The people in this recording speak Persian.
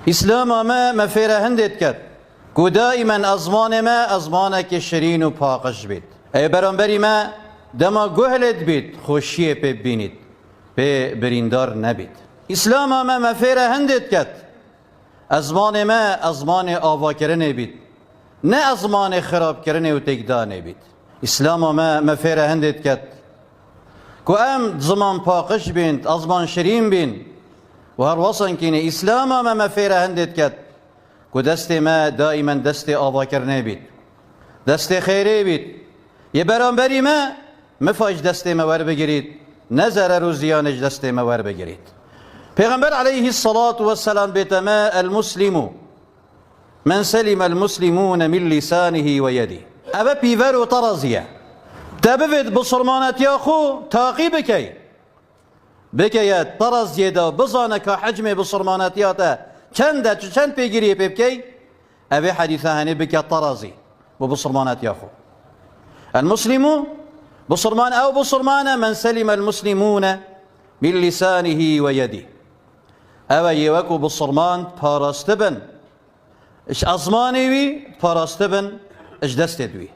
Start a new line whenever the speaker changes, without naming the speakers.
إسلام ما فيره هندت كت كو دائما أزمان ما أزمانك شرين و پاقش بيت أي برانبري ما دما گهلت بيت خوشيه ببينيت بريندار نبيت إسلام ما فيره هندت كت أزمان ما أزمان آوا کرنه بيت نه أزمان خراب کرنه و تكدانه بيت إسلام ما فيره هندت كت كو أم زمان پاقش بينت أزمان شرين بين وهر وصن كيني إسلام ما فيره هندت كت كو دست ما دائما دست آوا کرنه بيت دست خيري بيت يبرانبري ما مفاج دست ما ور بگیرید نظر روزيانج دست ما ور بگیرید پیغمبر عليه الصلاة والسلام بيتما المسلم من سلم المسلمون من لسانه ويده أبا بيفر وطرزية تبفد بصرمانات يا أخو تاقي بكي طرز يدا بزانك حجم بصرمانات ياتا چند بيجري بكي أبي حديثة هني بكي طرزي وبصرمانات يا أخو المسلم بصرمان أو بصرمان من سلم المسلمون من لسانه ويده أو يوكو بصرمان باراستبن إش أزماني وي باراستبن إش دستدوي